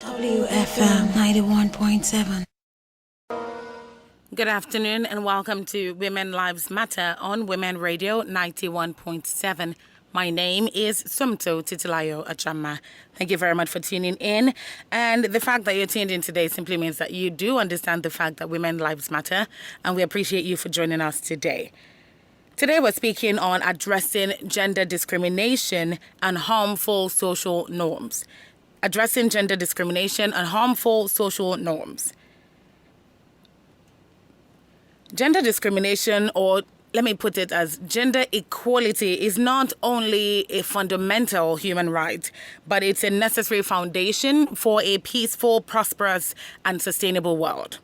WFM 91.7. Good afternoon and welcome to Women Lives Matter on Women Radio 91.7. My name is Sumto Titilayo Achama. Thank you very much for tuning in. And the fact that you're tuned in today simply means that you do understand the fact that women lives matter, and we appreciate you for joining us today. Today we're speaking on addressing gender discrimination and harmful social norms. Addressing gender discrimination and harmful social norms. Gender discrimination, or let me put it as gender equality, is not only a fundamental human right, but it's a necessary foundation for a peaceful, prosperous, and sustainable world.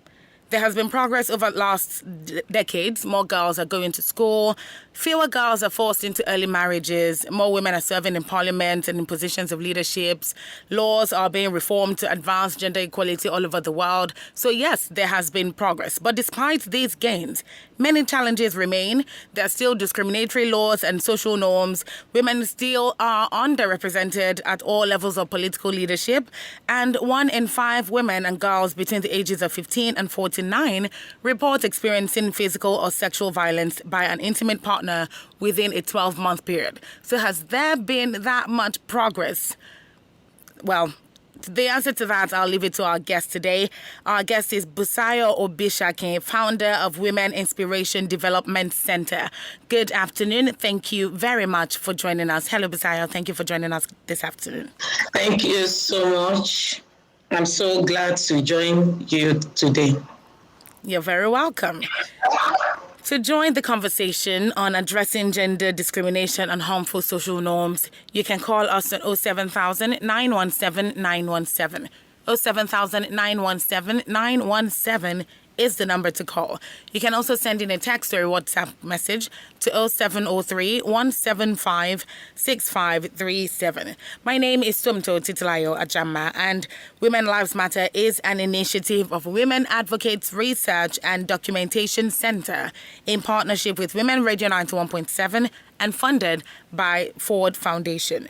There has been progress over the last decades. More girls are going to school. Fewer girls are forced into early marriages. More women are serving in parliament and in positions of leadership. Laws are being reformed to advance gender equality all over the world. So yes, there has been progress. But despite these gains, many challenges remain. There are still discriminatory laws and social norms. Women still are underrepresented at all levels of political leadership. And 1 in 5 women and girls between the ages of 15 and 49 report experiencing physical or sexual violence by an intimate partner within a 12-month period. So has there been that much progress? Well, the answer to that, I'll leave it to our guest today. Our guest is Busayo Obishake, founder of Women Inspiration Development Center. Good afternoon. Thank you very much for joining us. Hello, Busayo. Thank you for joining us this afternoon. Thank you so much. I'm so glad to join you today. You're very welcome. To join the conversation on addressing gender discrimination and harmful social norms, you can call us at 07000 917 917. 07000 917 917 is the number to call. You can also send in a text or a WhatsApp message to 0703 175 6537. My name is Sumto Titilayo Ajama, and Women Lives Matter is an initiative of Women Advocates Research and Documentation Center in partnership with Women Radio 91.7 and funded by Ford Foundation.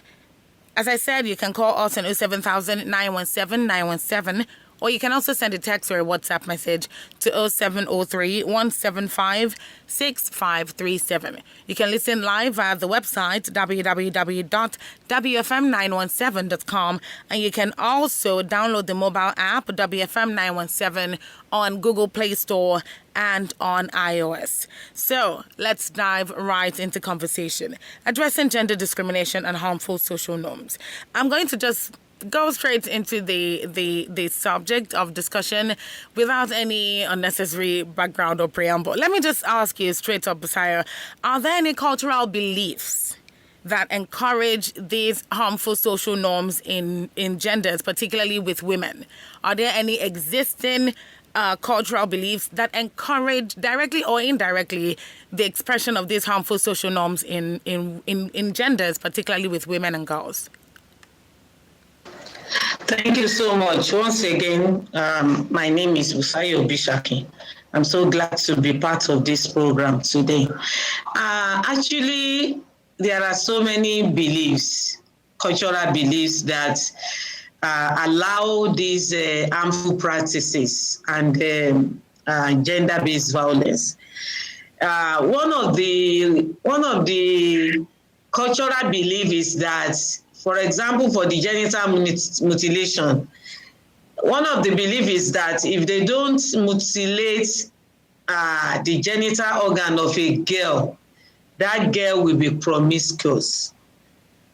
As I said, you can call us on 07000 917 917, or you can also send a text or a WhatsApp message to 0703 175 6537. You can listen live via the website www.wfm917.com, and you can also download the mobile app WFM917 on Google Play Store and on iOS. So let's dive right into conversation. Addressing gender discrimination and harmful social norms. I'm going to just go straight into the subject of discussion without any unnecessary background or preamble. Let me just ask you straight up, Busayo, are there any cultural beliefs that encourage these harmful social norms in genders, particularly with women? Are there any existing cultural beliefs that encourage, directly or indirectly, the expression of these harmful social norms in genders, particularly with women and girls? Thank you so much. Once again, my name is Busayo Obishake. I'm so glad to be part of this program today. Actually, there are so many beliefs, cultural beliefs that allow these harmful practices and gender-based violence. One of the cultural beliefs is that, for example, for the genital mutilation, one of the beliefs is that if they don't mutilate the genital organ of a girl, that girl will be promiscuous.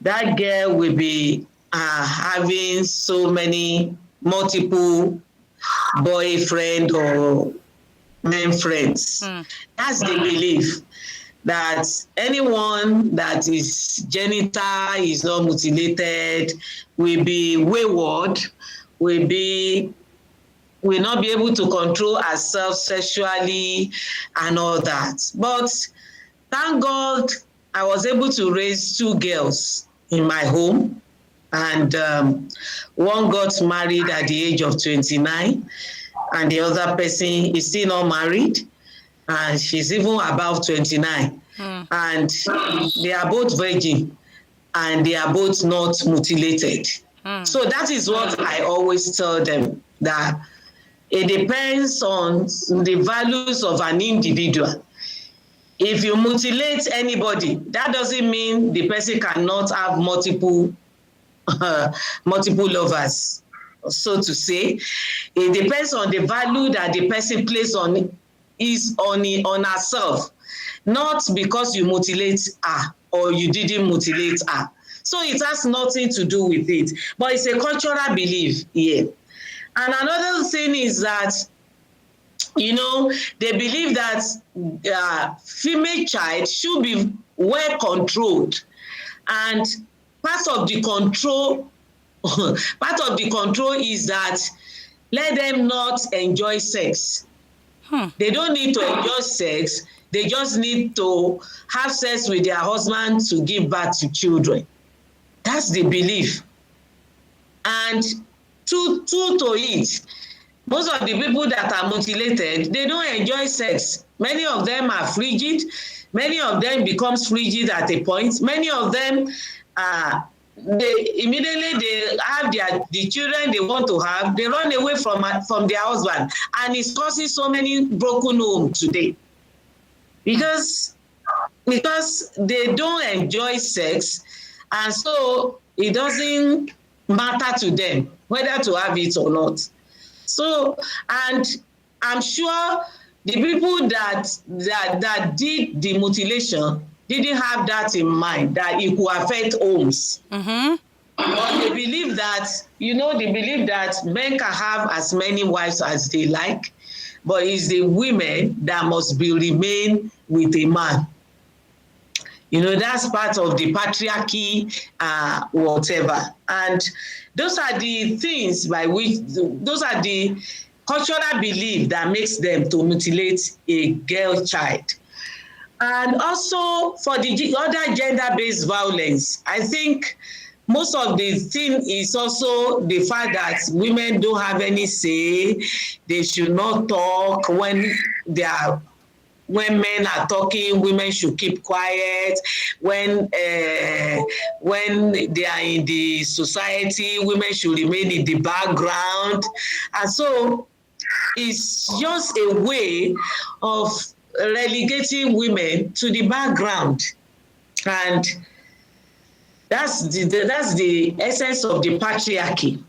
That girl will be having so many multiple boyfriend or men friends. That's the belief, that anyone that is genital is not mutilated will be wayward, will not be able to control herself sexually and all that. But thank God I was able to raise 2 girls in my home, and one got married at the age of 29, and the other person is still not married. And she's even above 29. And they are both virgin, and they are both not mutilated. So that is what I always tell them, that it depends on the values of an individual. If you mutilate anybody, that doesn't mean the person cannot have multiple lovers, so to say. It depends on the value that the person places on herself, not because you mutilate her or you didn't mutilate her. So it has nothing to do with it, but it's a cultural belief here. And another thing is that, you know, they believe that female child should be well controlled, and part of the control is that let them not enjoy sex. They don't need to enjoy sex. They just need to have sex with their husband to give birth to children. That's the belief. And to it, most of the people that are mutilated, they don't enjoy sex. Many of them are frigid. Many of them becomes frigid at a point. Many of them, they immediately have the children they want to have, they run away from their husband, and it's causing so many broken homes today because they don't enjoy sex, and so it doesn't matter to them whether to have it or not. So, and I'm sure the people that did the mutilation didn't have that in mind, that it could affect homes. But they believe that, men can have as many wives as they like, but it's the women that must remain with a man. That's part of the patriarchy, whatever. And those are the things those are the cultural belief that makes them to mutilate a girl child. And also for the other gender-based violence, I think most of the thing is also the fact that women don't have any say. They should not talk when men are talking. Women should keep quiet. When they are in the society, women should remain in the background. And so it's just a way of relegating women to the background. And that's the essence of the patriarchy.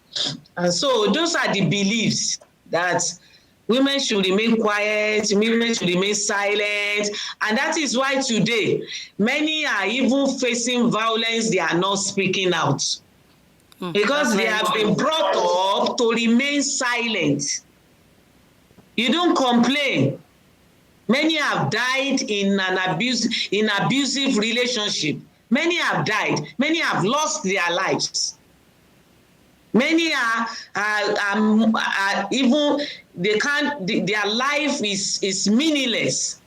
And so those are the beliefs, that women should remain quiet, women should remain silent. And that is why today, many are even facing violence, they are not speaking out. Because they have been brought up to remain silent. You don't complain. Many have died in abusive relationship. Many have died. Many have lost their lives. Many are even their life is meaningless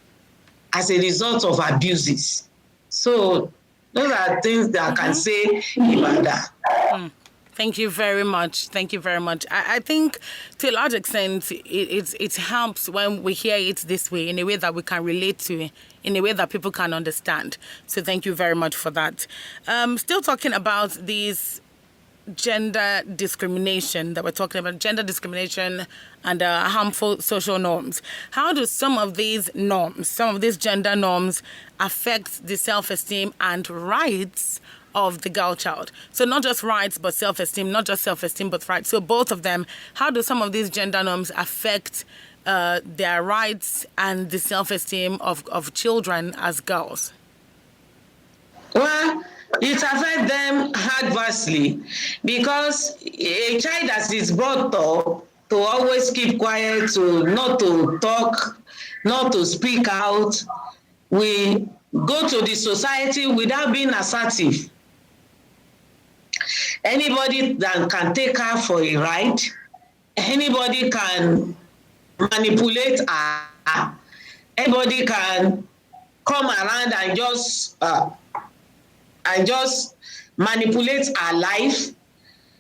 as a result of abuses. So those are things that I can say about that. Thank you very much. Thank you very much. I think to a large extent, it helps when we hear it this way, in a way that we can relate to, in a way that people can understand. So thank you very much for that. Still talking about these gender discrimination that we're talking about, gender discrimination and harmful social norms. How do some of these norms, some of these gender norms affect the self-esteem and rights of the girl child? So not just rights, but self-esteem, not just self-esteem, but rights. So both of them, how do some of these gender norms affect their rights and the self-esteem of children as girls? Well, it affects them adversely, because a child that is brought up to always keep quiet, not to talk, not to speak out, we go to the society without being assertive. Anybody that can take her for a ride, anybody can manipulate her, anybody can come around and just manipulate her life,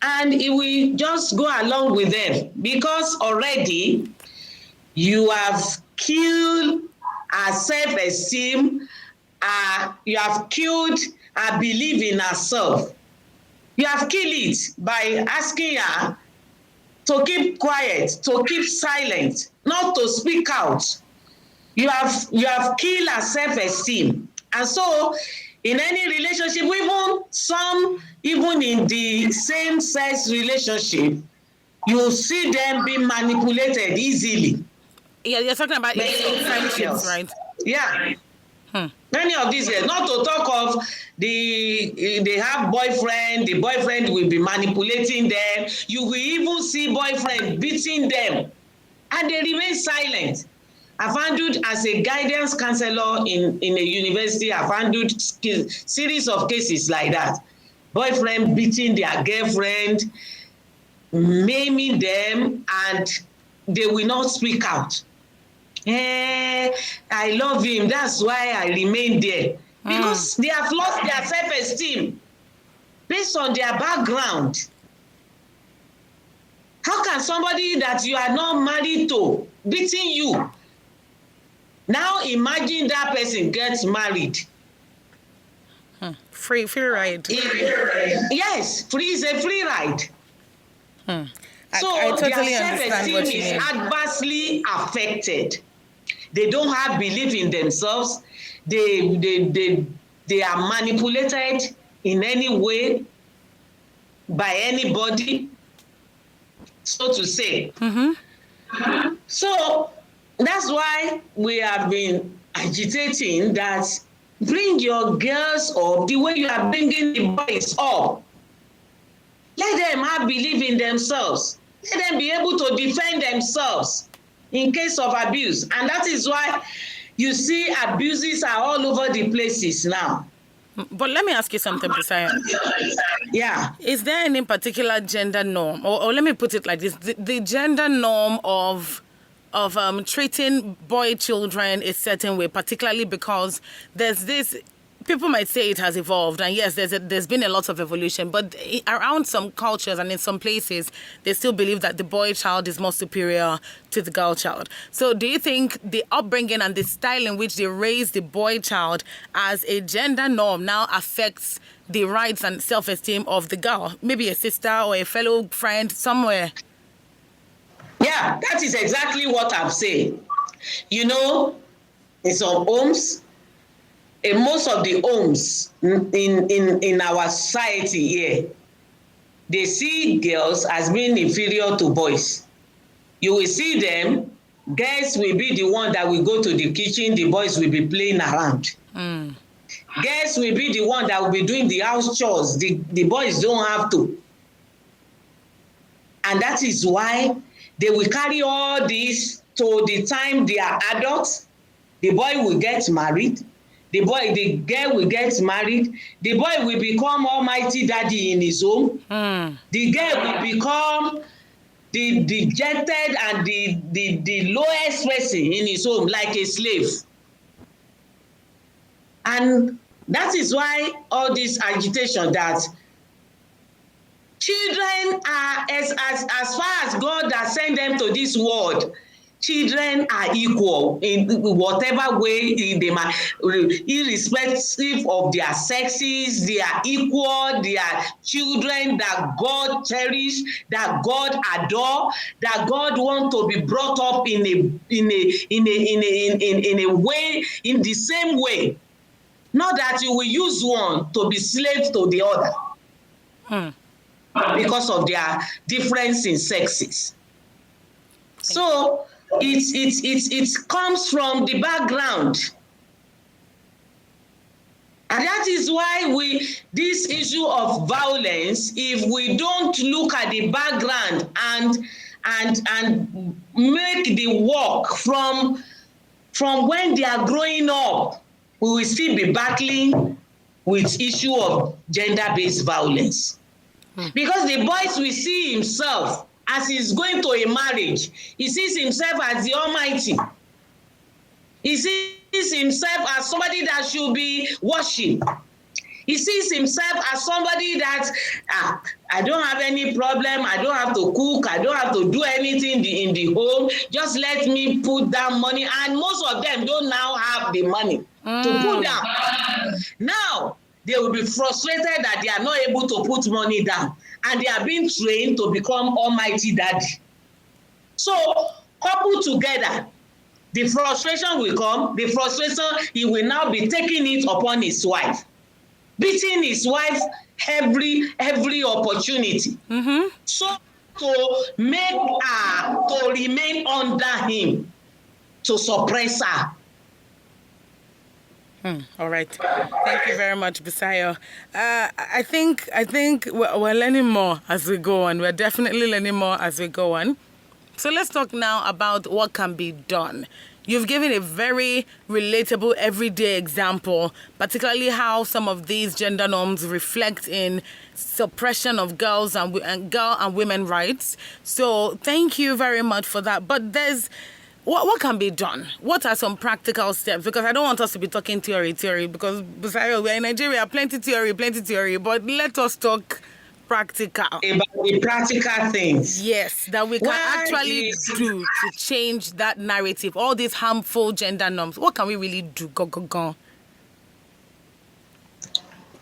and it will just go along with them, because already you have killed her self-esteem, you have killed her belief in herself. You have killed it by asking her to keep quiet, to keep silent, not to speak out. You have killed her self-esteem. And so in any relationship, even in the same sex relationship, you see them being manipulated easily. Yeah, you're talking about friendships, right? Yeah. Many of these girls, not to talk of they have boyfriend, the boyfriend will be manipulating them. You will even see boyfriend beating them, and they remain silent. I've handled as a guidance counselor in a university. I've handled series of cases like that. Boyfriend beating their girlfriend, maiming them, and they will not speak out. I love him. That's why I remain there. Because they have lost their self-esteem based on their background. How can somebody that you are not married to beating you? Now imagine that person gets married. Free ride. Yes, free is a free ride. So I totally their understand what self-esteem you is mean. adversely affected. They don't have belief in themselves. They are manipulated in any way by anybody, so to say. So that's why we have been agitating that bring your girls up the way you are bringing the boys up. Let them have belief in themselves. Let them be able to defend themselves in case of abuse. And that is why you see abuses are all over the places now. But let me ask you something, Bisaya. Yeah. Is there any particular gender norm, or let me put it like this: the gender norm of treating boy children a certain way, particularly because there's this. People might say it has evolved, and yes, there's been a lot of evolution, but around some cultures and in some places, they still believe that the boy child is more superior to the girl child. So do you think the upbringing and the style in which they raise the boy child as a gender norm now affects the rights and self-esteem of the girl? Maybe a sister or a fellow friend somewhere. Yeah, that is exactly what I'm saying. You know, in some homes, in most of the homes in our society here, they see girls as being inferior to boys. You will see them, girls will be the one that will go to the kitchen, the boys will be playing around. Girls will be the one that will be doing the house chores, the boys don't have to. And that is why they will carry all this to the time they are adults. The boy will get married. The girl will get married. The boy will become almighty daddy in his home. The girl will become the dejected and the lowest person in his home, like a slave. And that is why all this agitation that children are, as far as God has sent them to this world, children are equal in whatever way they might, irrespective of their sexes. They are equal. They are children that God cherish, that God adore, that God want to be brought up in a way, in the same way. Not that you will use one to be slave to the other because of their difference in sexes. So it comes from the background. And that is why this issue of violence, if we don't look at the background and make the work from when they are growing up, we will still be battling with issue of gender-based violence. Because the boys will see himself as he's going to a marriage. He sees himself as the Almighty. He sees himself as somebody that should be worshipped. He sees himself as somebody that, I don't have any problem. I don't have to cook. I don't have to do anything in the home. Just let me put down money. And most of them don't now have the money to put down. Now, they will be frustrated that they are not able to put money down, and they are being trained to become almighty daddy. So coupled together, the frustration will come. The frustration, he will now be taking it upon his wife, beating his wife every opportunity. So to make her to remain under him, to suppress her. All right. Thank you very much, Bisayo. I think we're learning more as we go on. We're definitely learning more as we go on. So let's talk now about what can be done. You've given a very relatable everyday example, particularly how some of these gender norms reflect in suppression of girls and girl and women rights. So thank you very much for that. But there's what can be done? What are some practical steps? Because I don't want us to be talking theory, because Busayo, we're in Nigeria, plenty theory, but let us talk practical. About the practical things. Yes, that we can actually do to change that narrative, all these harmful gender norms. What can we really do? Go.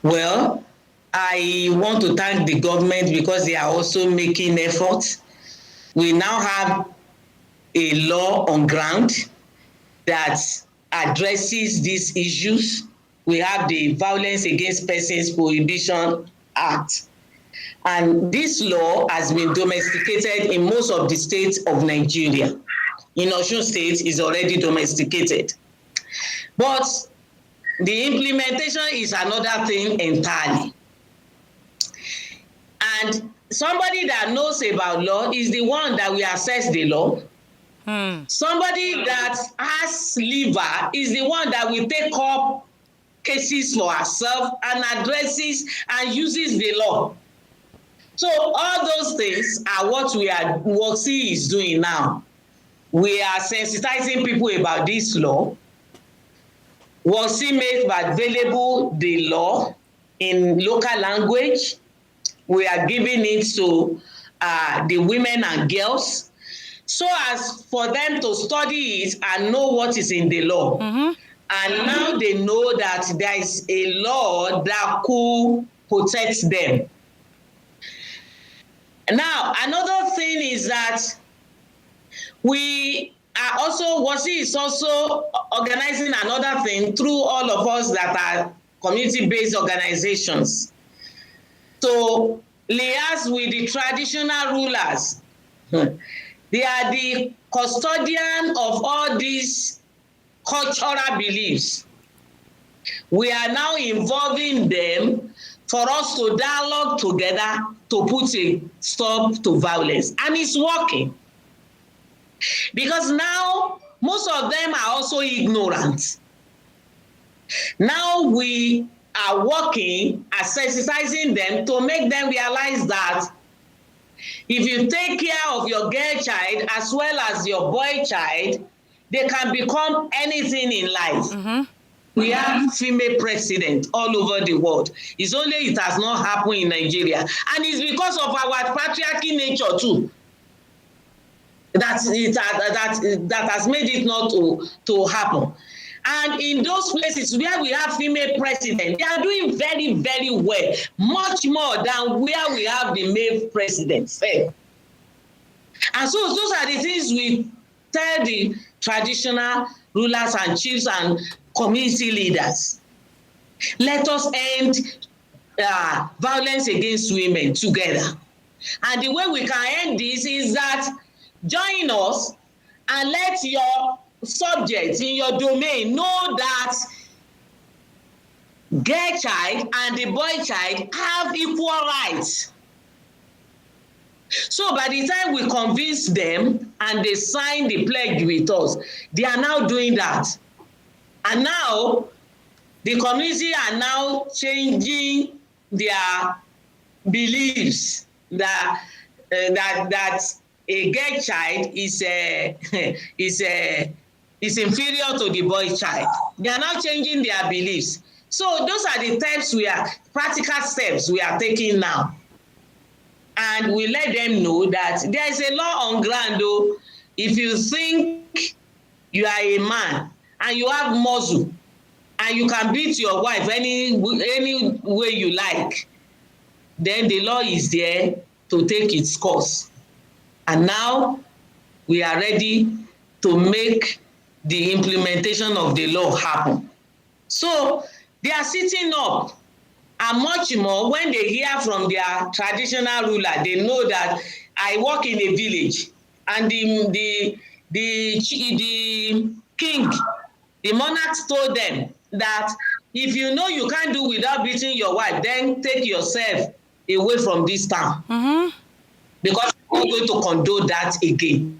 Well, I want to thank the government because they are also making efforts. We now have a law on ground that addresses these issues. We have the Violence Against Persons Prohibition Act. And this law has been domesticated in most of the states of Nigeria. In Osun State, is already domesticated. But the implementation is another thing entirely. And somebody that knows about law is the one that will assess the law. Somebody that has liver is the one that will take up cases for herself and addresses and uses the law. So all those things are what WOC is doing now. We are sensitizing people about this law. WOC makes available the law in local language. We are giving it to the women and girls, so as for them to study it and know what is in the law. And now they know that there is a law that could protect them. Now, another thing is that we are also, WOC is also organizing another thing through all of us that are community-based organizations. So, liaise with the traditional rulers. They are the custodian of all these cultural beliefs. We are now involving them for us to dialogue together to put a stop to violence. And it's working. Because now, most of them are also ignorant. Now we are working at sensitizing them to make them realize that if you take care of your girl child as well as your boy child, they can become anything in life. We have female president all over the world. It's only it has not happened in Nigeria. And it's because of our patriarchy nature too. That has made it not to happen. And in those places where we have female president, they are doing very, very well, much more than where we have the male president. And so those are the things we tell the traditional rulers and chiefs and community leaders. Let us end violence against women together. And the way we can end this is that join us and let your subjects in your domain know that girl child and the boy child have equal rights. So by the time we convince them and they sign the pledge with us, they are now doing that. And now the community are now changing their beliefs that a girl child is inferior to the boy child. They are now changing their beliefs. So those are the practical steps we are taking now. And we let them know that there is a law on ground though. If you think you are a man and you have muscle and you can beat your wife any way you like, then the law is there to take its course. And now we are ready to make the implementation of the law happen. So they are sitting up, and much more when they hear from their traditional ruler. They know that I work in a village, and the king, the monarch, told them that if you know you can't do without beating your wife, then take yourself away from this town. Because we're not going to condone that again.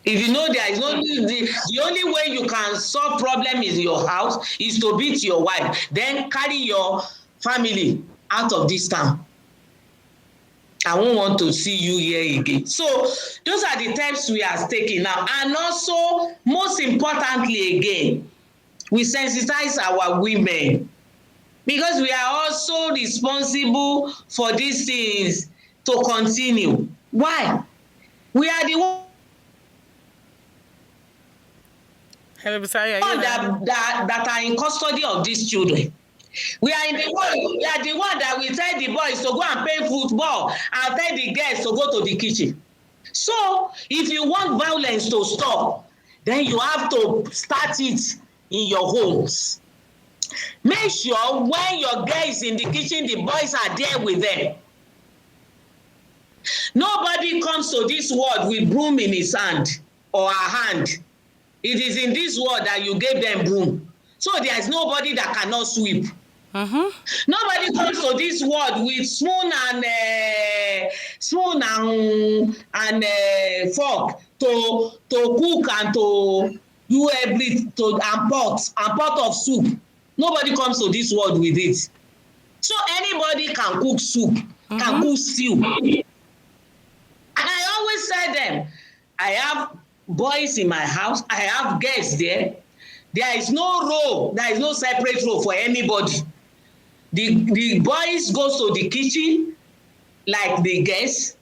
If you know there is no, the only way you can solve problem in your house is to beat your wife, then carry your family out of this town. I won't want to see you here again. So those are the steps we are taking now. And also, most importantly again, we sensitize our women, because we are also responsible for these things to continue. Why? We are the one that are in custody of these children. We are the one that will tell the boys to go and play football and tell the girls to go to the kitchen. So if you want violence to stop, then you have to start it in your homes. Make sure when your girl is in the kitchen, the boys are there with them. Nobody comes to this world with broom in his hand or her hand. It is in this world that you gave them broom. So there is nobody that cannot sweep. Nobody comes to this world with spoon and fork to cook and to do everything, and pot of soup. Nobody comes to this world with it. So anybody can cook soup, can cook stew. And I always tell them, I have boys in my house, I have guests there. There is no role, there is no separate role for anybody. The boys go to the kitchen like the guests.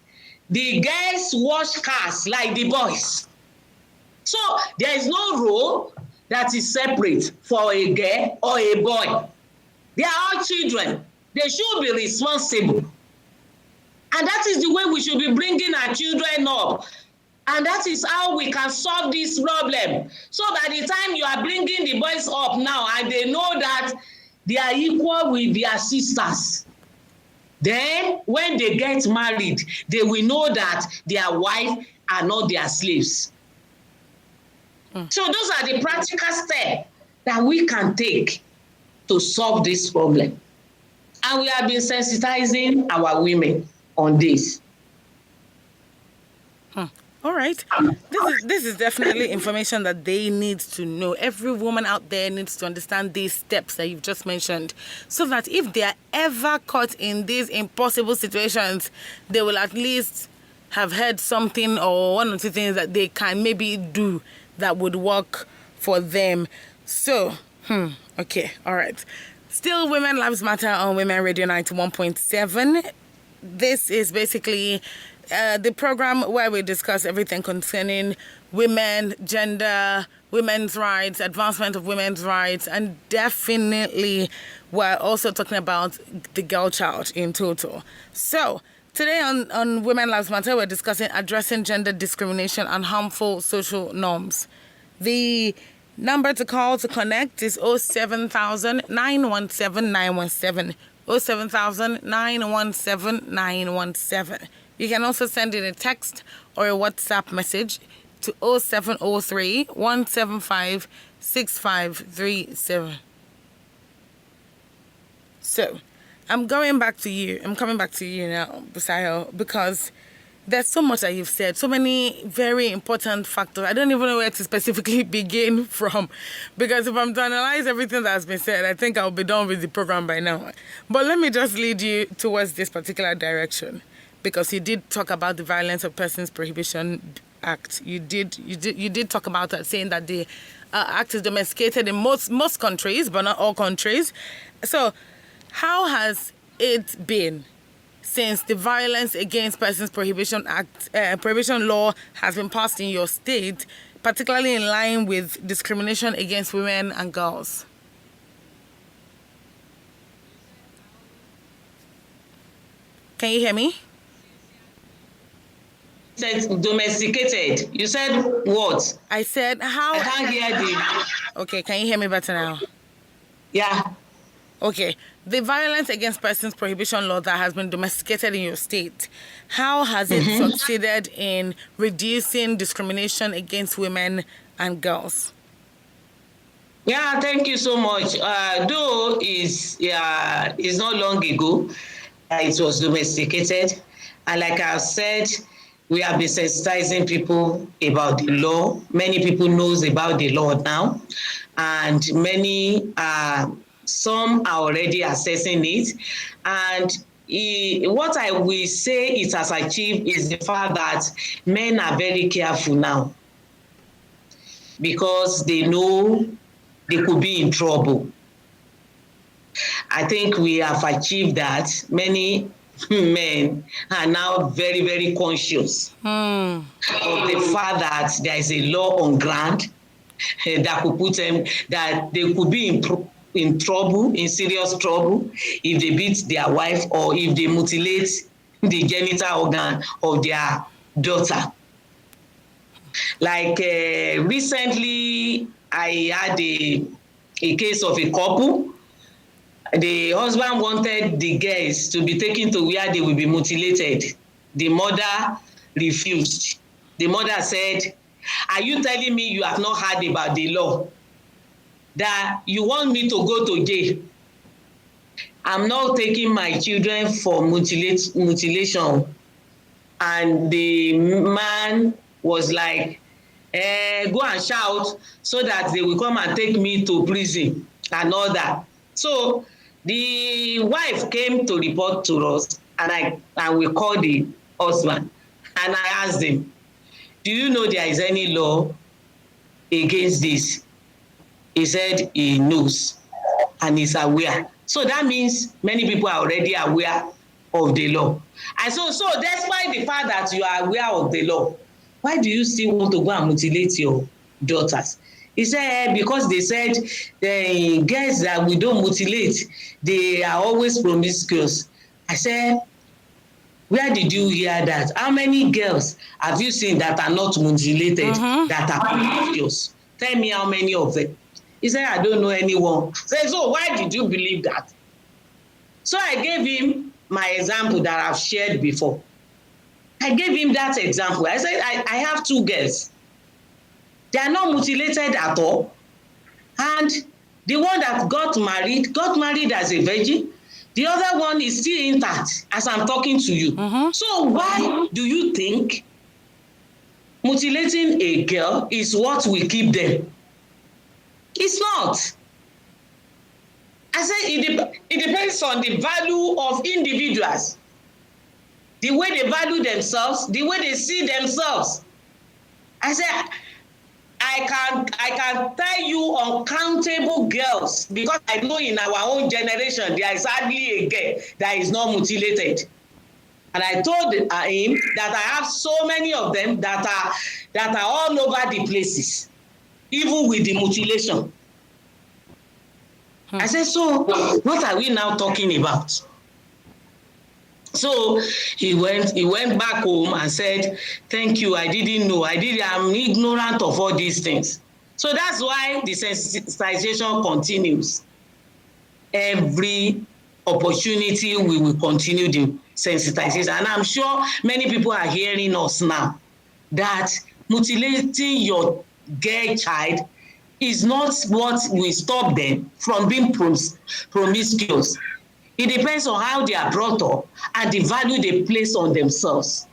The guests wash cars like the boys. So there is no role that is separate for a girl or a boy. They are all children. They should be responsible. And that is the way we should be bringing our children up. And that is how we can solve this problem. So by the time you are bringing the boys up now and they know that they are equal with their sisters, then when they get married, they will know that their wives are not their slaves. So those are the practical steps that we can take to solve this problem. And we have been sensitizing our women on this. All right. This is definitely information that they need to know. Every woman out there needs to understand these steps that you've just mentioned, so that if they are ever caught in these impossible situations, they will at least have heard something or one or two things that they can maybe do that would work for them. So, okay, all right. Still, Women Lives Matter on Women Radio 91.7. This is basically the program where we discuss everything concerning women, gender, women's rights, advancement of women's rights, and definitely we're also talking about the girl child in total. So today on Women Lives Matter, we're discussing addressing gender discrimination and harmful social norms. The number to call to connect is 07000 917 917. 07000 917 917. You can also send in a text or a WhatsApp message to 0703 175 6537. So, I'm coming back to you now, Busayo, because there's so much that you've said, so many very important factors. I don't even know where to specifically begin from, because if I'm to analyze everything that has been said, I think I'll be done with the program by now. But let me just lead you towards this particular direction, because you did talk about the Violence of Persons Prohibition Act. You did talk about that, saying that the act is domesticated in most countries, but not all countries. So, how has it been since the Violence Against Persons Prohibition Act, prohibition law has been passed in your state, particularly in line with discrimination against women and girls? Can you hear me? Said domesticated. You said what? I said how. I can't hear the. Okay, can you hear me better now? Yeah. Okay, the Violence Against Persons Prohibition Law that has been domesticated in your state, how has it succeeded in reducing discrimination against women and girls? Yeah, thank you so much. Though is not long ago, it was domesticated, and like I said, we have been sensitizing people about the law. Many people knows about the law now, and many some are already assessing it. And what I will say it has achieved is the fact that men are very careful now because they know they could be in trouble. I think we have achieved that. Many men are now very, very conscious of the fact that there is a law on ground that could put them, that they could be in trouble, in serious trouble, if they beat their wife or if they mutilate the genital organ of their daughter. Like recently, I had a case of a couple. The husband wanted the girls to be taken to where they will be mutilated. The mother refused. The mother said, "Are you telling me you have not heard about the law? That you want me to go to jail? I'm not taking my children for mutilation." And the man was like, go and shout so that they will come and take me to prison and all that. So the wife came to report to us, and we called the husband, and I asked him, "Do you know there is any law against this?" He said he knows and is aware. So that means many people are already aware of the law. And so despite the fact that you are aware of the law, why do you still want to go and mutilate your daughters? He said, because they said the girls that we don't mutilate, they are always promiscuous. I said, where did you hear that? How many girls have you seen that are not mutilated, that are promiscuous? Tell me how many of them. He said, I don't know anyone. I said, so why did you believe that? So I gave him my example that I've shared before. I gave him that example. I said, I have two girls. They are not mutilated at all. And the one that got married as a virgin. The other one is still intact as I'm talking to you. So why do you think mutilating a girl is what will keep them? It's not. I said it depends on the value of individuals. The way they value themselves, the way they see themselves. I said, I can tell you uncountable girls, because I know in our own generation there is hardly a girl that is not mutilated. And I told him that I have so many of them that are all over the places, even with the mutilation. I said, so what are we now talking about? So he went back home and said, thank you, I'm ignorant of all these things. So that's why the sensitization continues. Every opportunity we will continue the sensitization. And I'm sure many people are hearing us now that mutilating your girl child is not what will stop them from being promiscuous. It depends on how they are brought up and the value they place on themselves.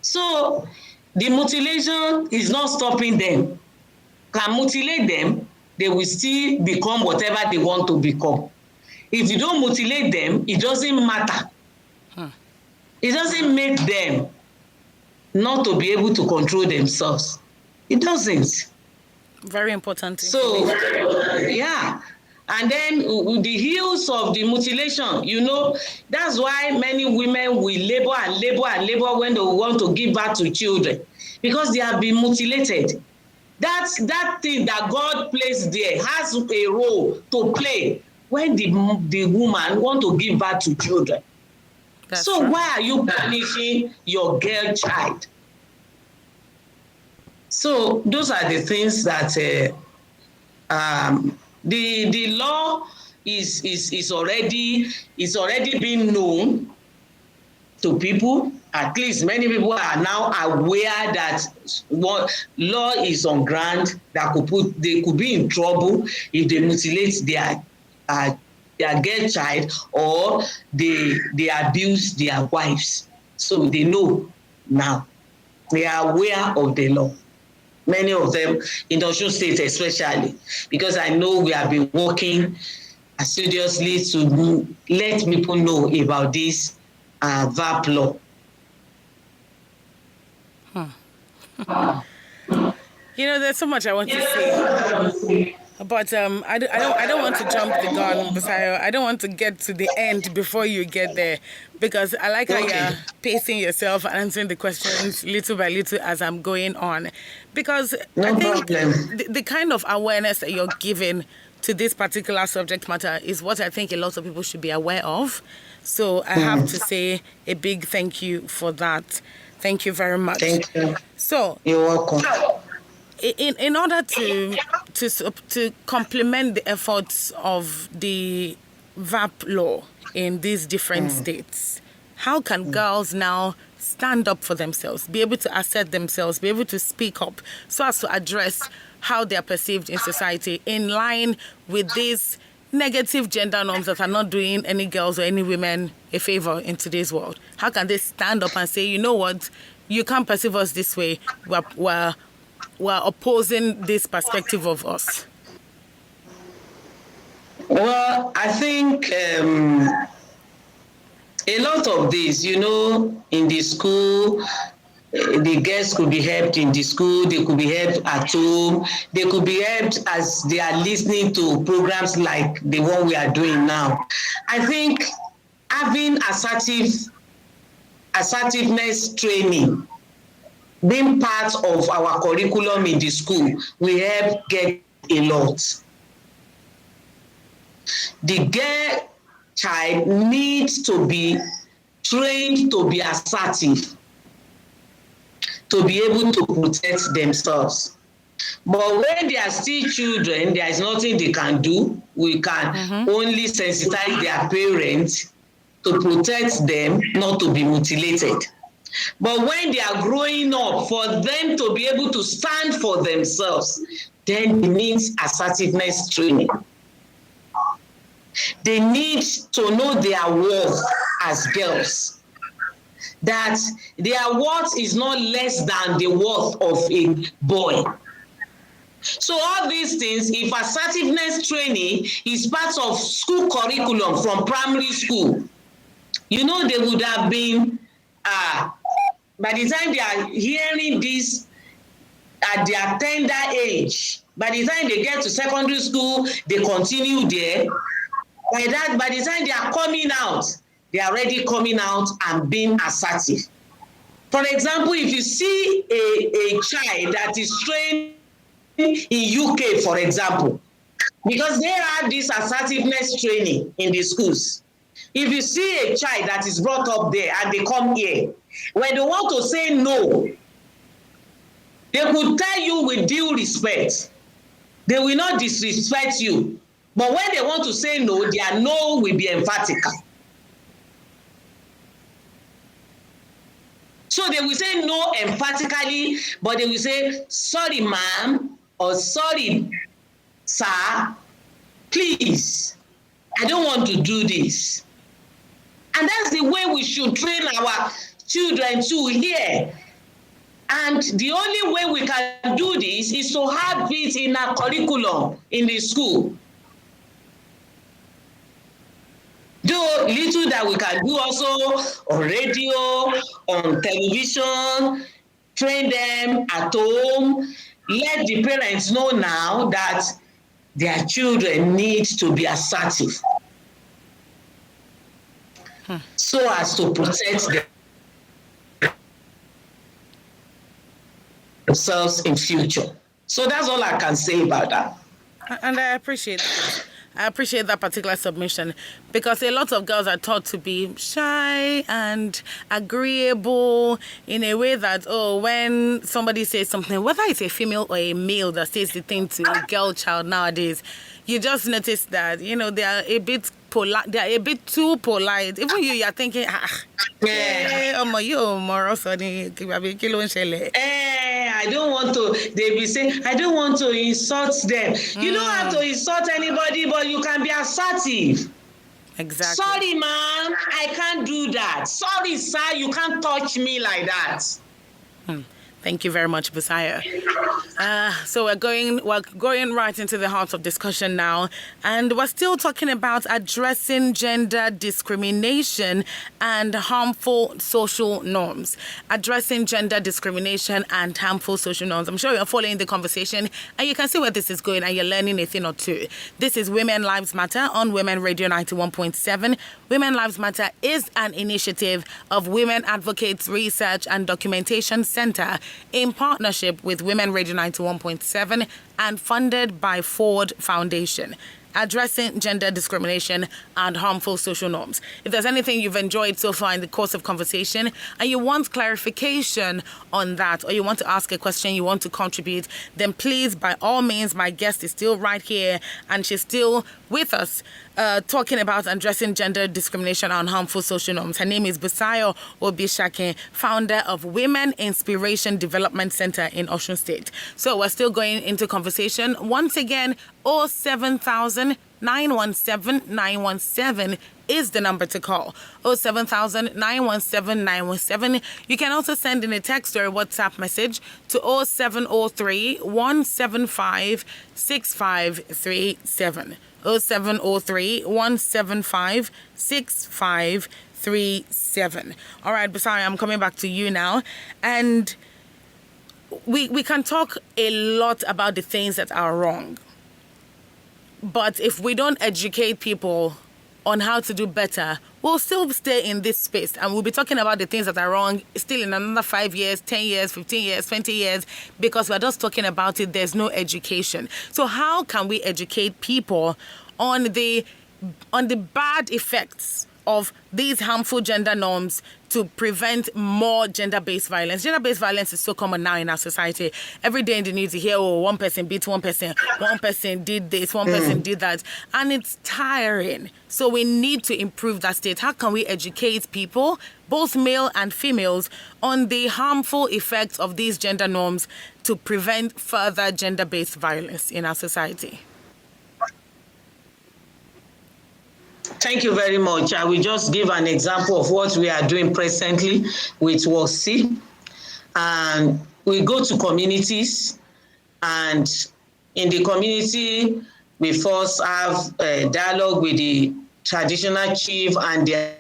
So the mutilation is not stopping them. Can mutilate them, they will still become whatever they want to become. If you don't mutilate them, it doesn't matter. It doesn't make them not to be able to control themselves. It doesn't. Very important. So, yeah. And then the heels of the mutilation, that's why many women will labor and labor and labor when they want to give birth to children, because they have been mutilated. that thing that God placed there has a role to play when the woman want to give birth to children. That's So true. why are you punishing your girl child? So those are the things that the law is already being known to people. At least many people are now aware that what law is on ground that they could be in trouble if they mutilate their girl child or they abuse their wives. So they know now. They are aware of the law. Many of them in Osun State especially, because I know we have been working assiduously to let people know about this VAP law. You know, there's so much I want to say, but I don't want to jump the gun, Basayo. I don't want to get to the end before you get there, because I like how you're pacing yourself and answering the questions little by little as I'm going on, because I think the kind of awareness that you're giving to this particular subject matter is what I think a lot of people should be aware of. So I have to say a big thank you for that. Thank you very much. Thank you. So you're welcome. In order to complement the efforts of the VAP law in these different states, how can girls now stand up for themselves, be able to assert themselves, be able to speak up so as to address how they are perceived in society in line with these negative gender norms that are not doing any girls or any women a favor in today's world? How can they stand up and say, you know what, you can't perceive us this way, we're opposing this perspective of us? Well, I think a lot of this, in the school, the girls could be helped in the school, they could be helped at home, they could be helped as they are listening to programs like the one we are doing now. I think having assertiveness training being part of our curriculum in the school will help get a lot. The girl child needs to be trained to be assertive, to be able to protect themselves. But when they are still children, there is nothing they can do. We can only sensitize their parents to protect them, not to be mutilated. But when they are growing up, for them to be able to stand for themselves, then it means assertiveness training. They need to know their worth as girls, that their worth is not less than the worth of a boy. So all these things, if assertiveness training is part of school curriculum from primary school, they would have been, by the time they are hearing this at their tender age, by the time they get to secondary school, they continue there. By the time they are coming out, they are already coming out and being assertive. For example, if you see a child that is trained in UK, for example, because they have this assertiveness training in the schools. If you see a child that is brought up there and they come here, when they want to say no, they could tell you with due respect. They will not disrespect you. But when they want to say no, their no will be emphatic. So they will say no emphatically, but they will say, sorry, ma'am, or sorry, sir, please, I don't want to do this. And that's the way we should train our children to hear. And the only way we can do this is to have it in our curriculum in the school. Though little that we can do also on radio, on television, train them at home, let the parents know now that their children need to be assertive so as to protect themselves in future. So that's all I can say about that. And I appreciate that. I appreciate that particular submission because a lot of girls are taught to be shy and agreeable in a way that, when somebody says something, whether it's a female or a male that says the thing to a girl child nowadays, you just notice that, they are a bit polite. They are a bit too polite. Even you are thinking, I don't want to, they be saying, I don't want to insult them. You don't have to insult anybody, but you can be assertive. Exactly. Sorry, man, I can't do that. Sorry, sir, you can't touch me like that. Thank you very much, Busayo. So we're going right into the heart of discussion now, and we're still talking about addressing gender discrimination and harmful social norms. Addressing gender discrimination and harmful social norms. I'm sure you're following the conversation, and you can see where this is going, and you're learning a thing or two. This is Women Lives Matter on Women Radio 91.7. Women Lives Matter is an initiative of Women Advocates Research and Documentation Center in partnership with Women Radio 91.7 and funded by Ford Foundation. Addressing gender discrimination and harmful social norms. If there's anything you've enjoyed so far in the course of conversation and you want clarification on that, or you want to ask a question, you want to contribute, then please, by all means, my guest is still right here and she's still with us talking about addressing gender discrimination and harmful social norms. Her name is Busayo Obishake, founder of Women Inspiration Development Center in Osun State. So we're still going into conversation. Once again, 07000 917 917 is the number to call. 07000 917 917. You can also send in a text or a WhatsApp message to 0703 175 6537. 0703 175 6537. All right, Busayo, I'm coming back to you now. And we can talk a lot about the things that are wrong. But if we don't educate people on how to do better, we'll still stay in this space and we'll be talking about the things that are wrong still in another 5 years, 10 years, 15 years, 20 years, because we're just talking about it. There's no education. So how can we educate people on the bad effects of these harmful gender norms to prevent more gender-based violence? Gender-based violence is so common now in our society. Every day in the news you hear, one person beat one person did this, one person did that, and it's tiring. So we need to improve that state. How can we educate people, both male and females, on the harmful effects of these gender norms to prevent further gender-based violence in our society? Thank you very much. I will just give an example of what we are doing presently with WOSI. And we go to communities, and in the community, we first have a dialogue with the traditional chief and the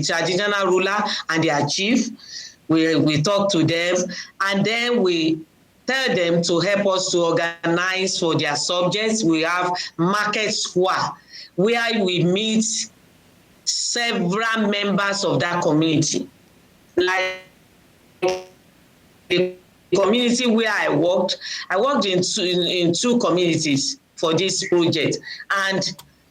traditional ruler and their chief. We talk to them, and then we tell them to help us to organize for their subjects. We have market square, where we meet several members of that community. Like the community where I worked in two communities for this project. And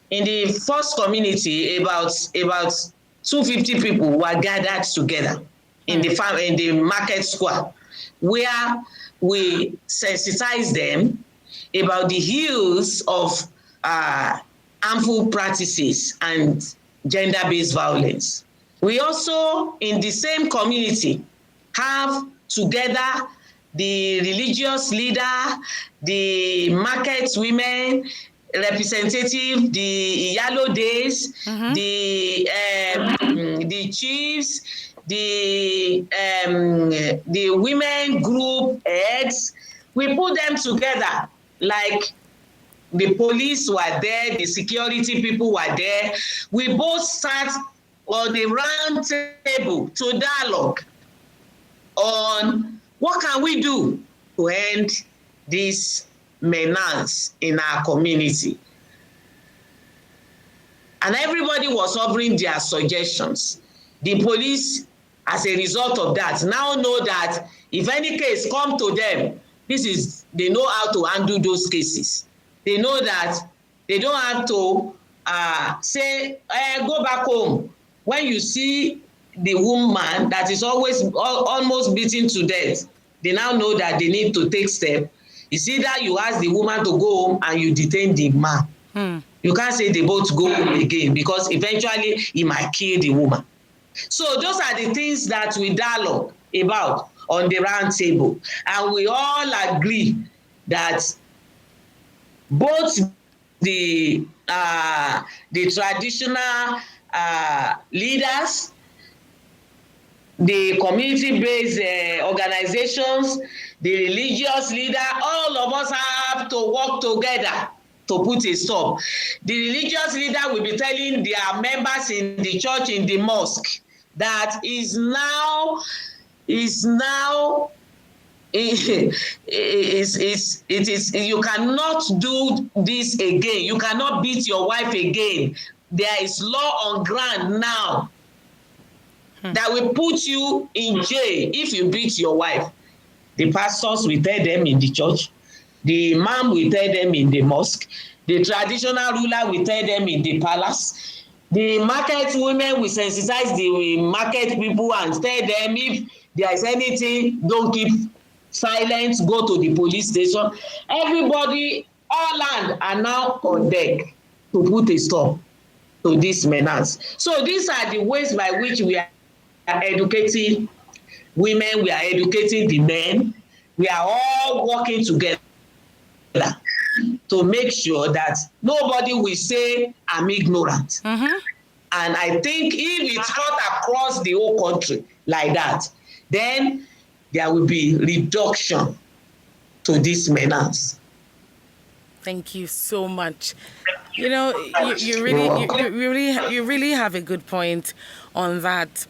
in the first community, about 250 people were gathered together in the market square, where we sensitize them about the ills of harmful practices and gender-based violence. We also, in the same community, have together the religious leader, the market women representative, the Yellow Days, the chiefs, the women group heads. We put them together, like the police were there, the security people were there. We both sat on the round table to dialogue on what can we do to end this menace in our community. And everybody was offering their suggestions. The police, as a result of that, now know that if any case come to them, they know how to handle those cases. They know that they don't have to say, go back home. When you see the woman that is always almost beaten to death, they now know that they need to take steps. It's either you ask the woman to go home and you detain the man. You can't say they both go home again, because eventually he might kill the woman. So those are the things that we dialogue about on the round table. And we all agree that both the traditional leaders, the community-based organizations, the religious leader, all of us have to work together to put a stop. The religious leader will be telling their members in the church, in the mosque, that it is you cannot do this again. You cannot beat your wife again. There is law on ground now that will put you in jail if you beat your wife. The pastors will tell them in the church. The imam will tell them in the mosque. The traditional ruler will tell them in the palace. The market women will sensitize the market people and tell them, if there is anything, don't keep silent, go to the police station. Everybody, all land are now on deck to put a stop to this menace. So these are the ways by which we are educating women, we are educating the men. We are all working together to make sure that nobody will say, I'm ignorant. And I think if it's not across the whole country like that, then there will be reduction to this menace. Thank you so much. You know, you really have a good point on that.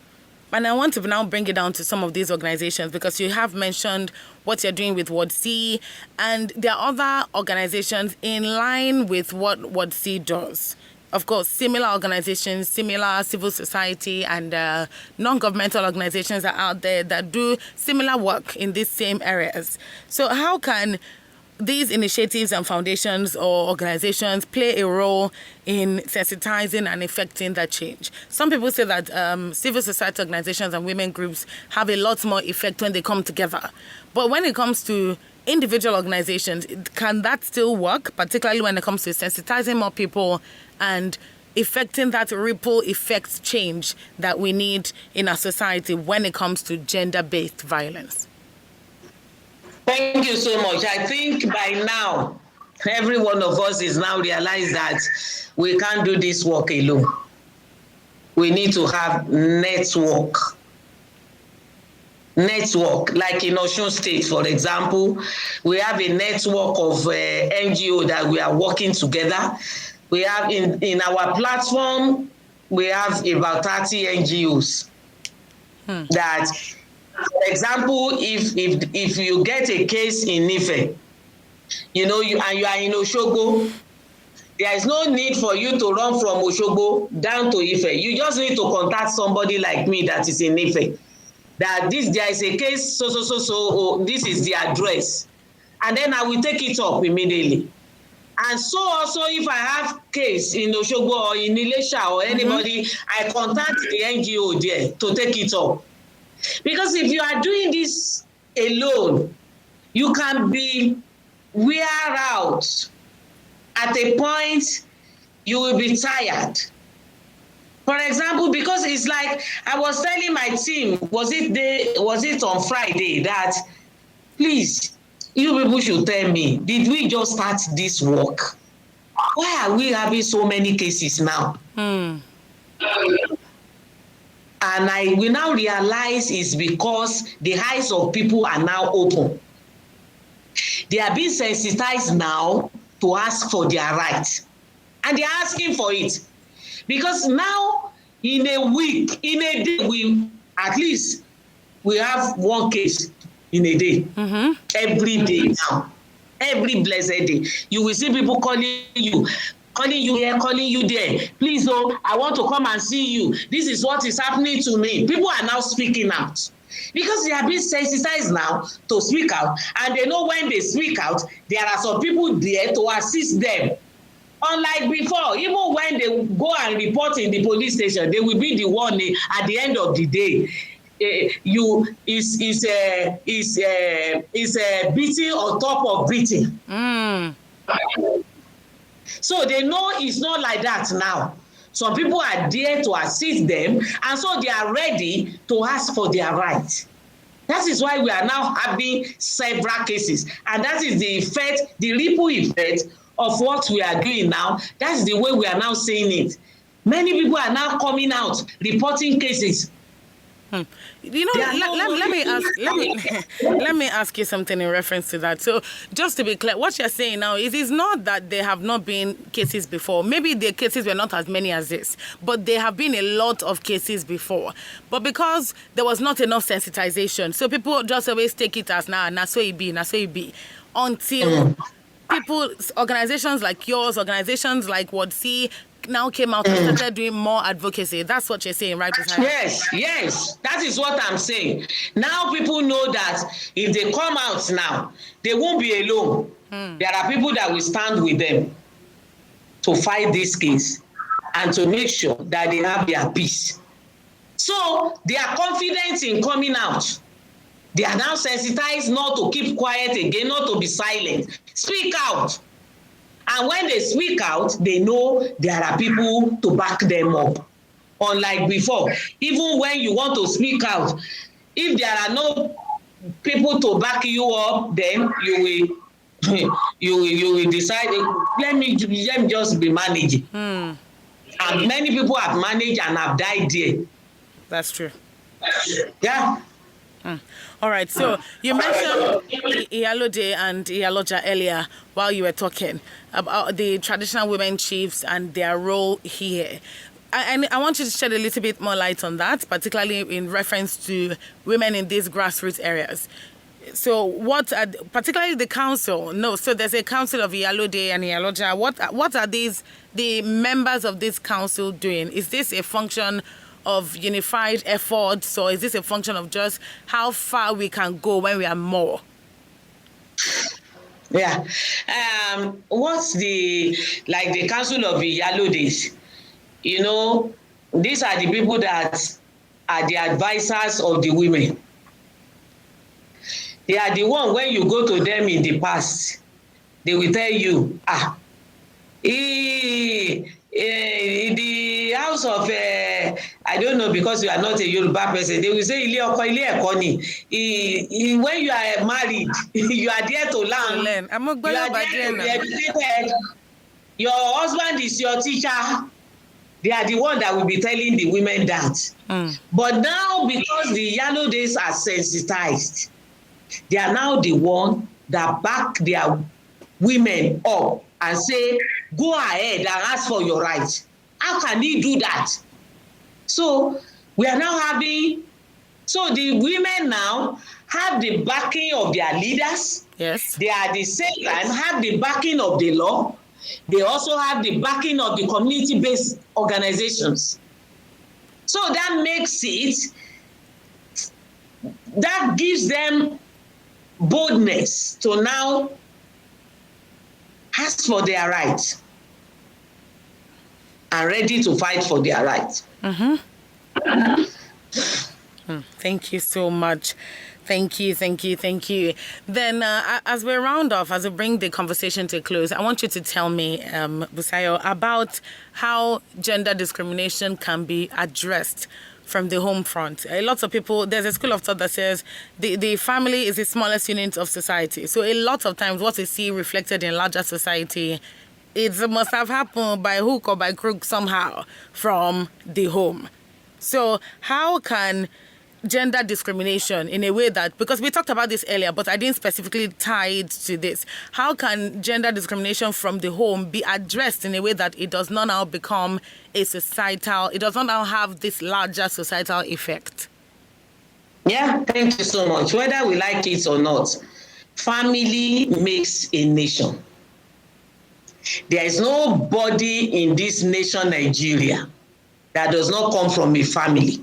And I want to now bring it down to some of these organizations, because you have mentioned what you're doing with Ward C, and there are other organizations in line with what Ward C does. Of course, similar organizations, similar civil society and non-governmental organizations are out there that do similar work in these same areas. So how can these initiatives and foundations or organizations play a role in sensitizing and effecting that change? Some people say that civil society organizations and women groups have a lot more effect when they come together. But when it comes to individual organizations, can that still work, particularly when it comes to sensitizing more people and effecting that ripple effect change that we need in our society when it comes to gender-based violence? Thank you so much. I think by now, every one of us is now realized that we can't do this work alone. We need to have network. Like in Osun State, for example, we have a network of NGO that we are working together. We have in our platform, we have about 30 NGOs that, for example, if you get a case in Ife, you are in Osogbo, there is no need for you to run from Osogbo down to Ife. You just need to contact somebody like me that is in Ife. That there is a case, so, this is the address. And then I will take it up immediately. And so also if I have case in Osogbo or in Ilesha or anybody, I contact the NGO there to take it up. Because if you are doing this alone, you can be wear out. At a point, you will be tired. For example, because it's like I was telling my team, was it on Friday, that please, you people should tell me, did we just start this work? Why are we having so many cases now? And we now realize it's because the eyes of people are now open. They are being sensitized now to ask for their rights. And they are asking for it. Because now, in a week, in a day, we have one case in a day. Every day now. Every blessed day. You will see people calling you. calling you here, calling you there. Please, oh, I want to come and see you. This is what is happening to me. People are now speaking out because they have been sensitized now to speak out, and they know when they speak out, there are some people there to assist them. Unlike before, even when they go and report in the police station, they will be the one at the end of the day. Is a beating on top of beating. So they know it's not like that now. Some people are there to assist them, and so they are ready to ask for their rights. That is why we are now having several cases, and that is the effect, the ripple effect of what we are doing now. That's the way we are now seeing it. Many people are now coming out reporting cases. You know, let me ask you something in reference to that. So, just to be clear, what you're saying now is it's not that there have not been cases before. Maybe the cases were not as many as this, but there have been a lot of cases before. But because there was not enough sensitization, so people just always take it as na so it be, until people, organizations like yours, organizations like Ward C, now came out and started doing more advocacy. That's what you're saying, right? Yes. That is what I'm saying. Now people know that if they come out now, they won't be alone. There are people that will stand with them to fight this case and to make sure that they have their peace. So they are confident in coming out. They are now sensitized not to keep quiet again, not to be silent. Speak out. And when they speak out, they know there are people to back them up. Unlike before, even when you want to speak out, if there are no people to back you up, then you will decide, let me just be managing. And many people have managed and have died there. That's true. Yeah. All right, so you mentioned Iyalode and Iyaloja earlier while you were talking about the traditional women chiefs and their role here. And I want you to shed a little bit more light on that, particularly in reference to women in these grassroots areas. So particularly the council, so there's a council of Iyalode and Iyaloja. What are the members of this council doing? Is this a function of unified efforts, or is this a function of just how far we can go when we are more? Yeah. What's the council of Iyalodes? You know, these are the people that are the advisors of the women. They are the one, when you go to them in the past, they will tell you, in the house of I don't know, because you are not a Yoruba person, they will say ile oko ile eko ni. When you are married, you are there to learn. I'm a you are there to be educated. Your husband is your teacher. They are the one that will be telling the women that. But now, because the Iyalodes are sensitized, they are now the one that back their women up and say, go ahead and ask for your rights. How can he do that? So we are now having, so the women now have the backing of their leaders. Yes. They are at the same time have the backing of the law. They also have the backing of the community-based organizations. So that makes it, that gives them boldness to now ask for their rights and ready to fight for their rights. Thank you so much. Thank you. Then as we round off, as we bring the conversation to a close, I want you to tell me, Busayo, about how gender discrimination can be addressed from the home front. A lot of people, there's a school of thought that says the family is the smallest unit of society. So a lot of times what we see reflected in larger society, it must have happened by hook or by crook somehow from the home. So how can gender discrimination in a way that, because we talked about this earlier, but I didn't specifically tie it to this. How can gender discrimination from the home be addressed in a way that it does not now become a societal, it does not now have this larger societal effect? Yeah, thank you so much. Whether we like it or not, family makes a nation. There is nobody in this nation, Nigeria, that does not come from a family.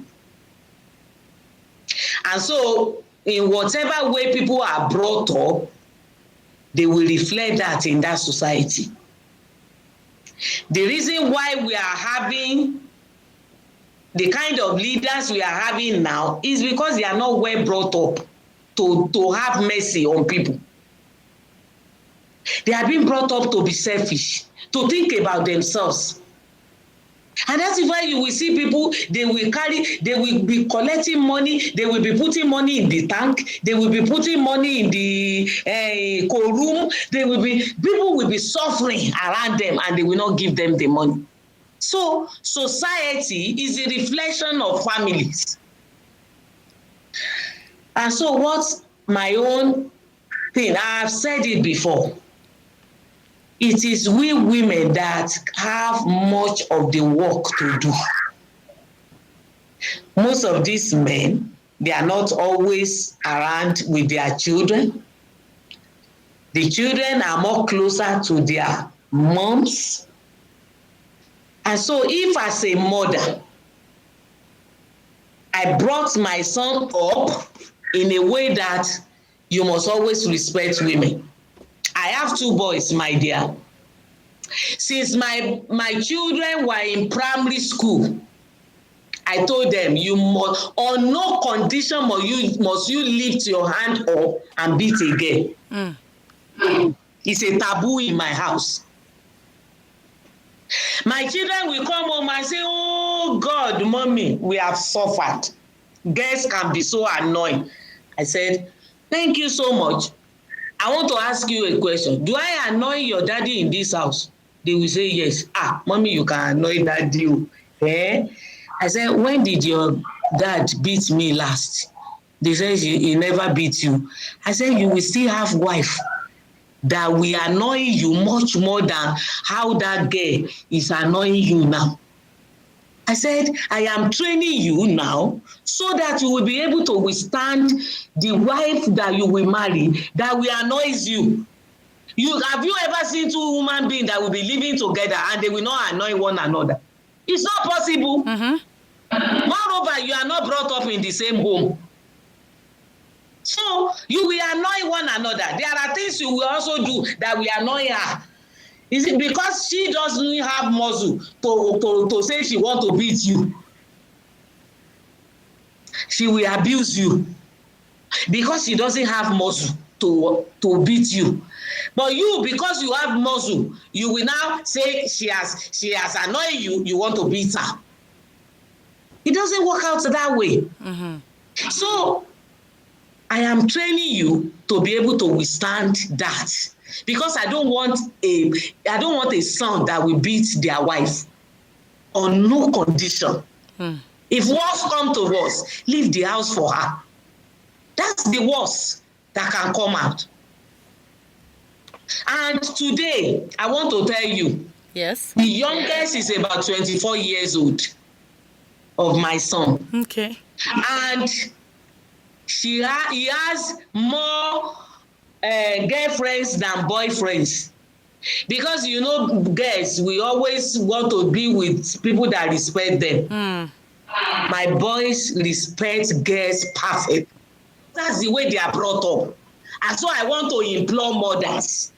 And so, in whatever way people are brought up, they will reflect that in that society. The reason why we are having the kind of leaders we are having now is because they are not well brought up to have mercy on people. They are being brought up to be selfish, to think about themselves. And that is why you will see people, they will be collecting money, they will be putting money in the tank, they will be putting money in the cold room, people will be suffering around them and they will not give them the money. So society is a reflection of families. And so what's my own thing? I have said it before. It is we women that have much of the work to do. Most of these men, they are not always around with their children. The children are more closer to their moms. And so if as a mother, I brought my son up in a way that you must always respect women. I have 2 boys, my dear. Since my children were in primary school, I told them, you must, on no condition must you lift your hand up and beat a girl. It's a taboo in my house. My children will come home and say, oh God, mommy, we have suffered. Girls can be so annoying. I said, thank you so much. I want to ask you a question. Do I annoy your daddy in this house? They will say yes. Mommy, you can annoy daddy. Eh? I said, when did your dad beat me last? They said he never beat you. I said, you will still have wife that will annoy you much more than how that girl is annoying you now. I said, I am training you now so that you will be able to withstand the wife that you will marry that will annoy you. Have you ever seen 2 human beings that will be living together and they will not annoy one another? It's not possible. Moreover, you are not brought up in the same home. So you will annoy one another. There are things you will also do that will annoy her. Is it because she doesn't have muscle to say she want to beat you? She will abuse you because she doesn't have muscle to beat you. But you, because you have muscle, you will now say she has annoyed you, you want to beat her. It doesn't work out that way. So I am training you to be able to withstand that. Because I don't want a son that will beat their wife on no condition. If worst come to worst, leave the house for her. That's the worst that can come out. And today, I want to tell you, yes, the youngest is about 24 years old of my son. Okay. And he has more girlfriends than boyfriends. Because, girls, we always want to be with people that respect them. My boys respect girls perfect. That's the way they are brought up. And so I want to implore mothers,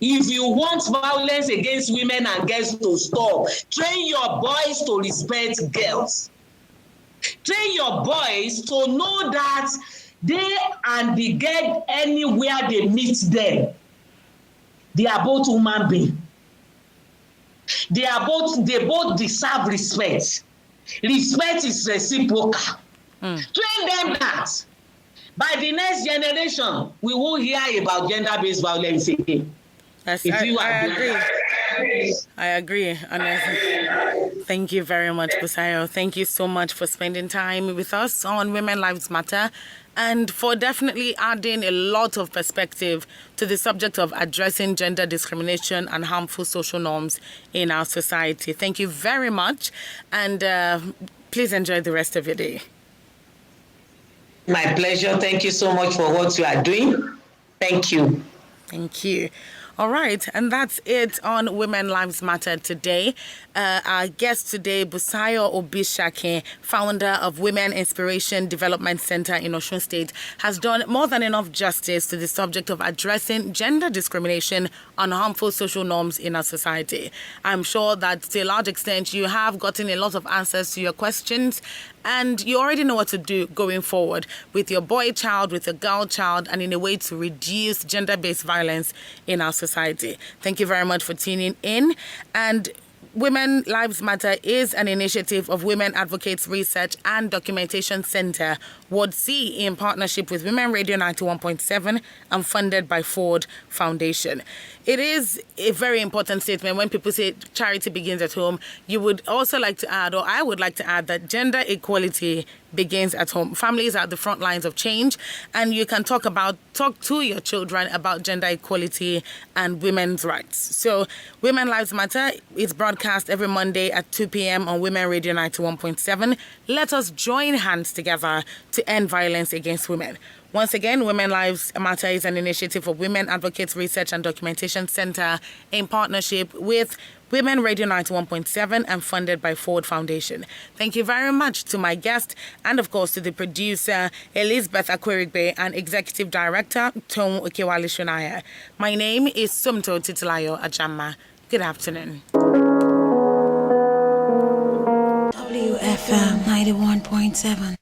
if you want violence against women and girls to stop, train your boys to respect girls. Train your boys to know that they and the girl, anywhere they meet them, they are both human beings. They both deserve respect. Respect is reciprocal. Train them that. By the next generation, we won't hear about gender-based violence again. I agree. Honestly. Thank you very much, Busayo. Thank you so much for spending time with us on Women Lives Matter and for definitely adding a lot of perspective to the subject of addressing gender discrimination and harmful social norms in our society. Thank you very much, and please enjoy the rest of your day. My pleasure. Thank you so much for what you are doing. Thank you. Thank you. All right, and that's it on Women Lives Matter today. Our guest today, Busayo Obishake, founder of Women Inspiration Development Center in Osun State, has done more than enough justice to the subject of addressing gender discrimination and harmful social norms in our society. I'm sure that to a large extent you have gotten a lot of answers to your questions, and you already know what to do going forward with your boy child, with your girl child, and in a way to reduce gender-based violence in our society. Thank you very much for tuning in. And Women Lives Matter is an initiative of Women Advocates Research and Documentation Center, Ward C, in partnership with Women Radio 91.7 and funded by Ford Foundation. It is a very important statement when people say charity begins at home. You would also like to add, or I would like to add, that gender equality begins at home. Families are at the front lines of change, and you can talk to your children about gender equality and women's rights. So Women Lives Matter is broadcast every Monday at 2 p.m. on Women Radio 91.7. Let us join hands together to end violence against women. Once again, Women Lives Matter is an initiative of Women Advocates Research and Documentation Center in partnership with Women Radio 91.7 and funded by Ford Foundation. Thank you very much to my guest and, of course, to the producer, Elizabeth Akwerigbe, and Executive Director, Tom Okewale Shunaya. My name is Sumto Titilayo Ajama. Good afternoon. WFM 91.7.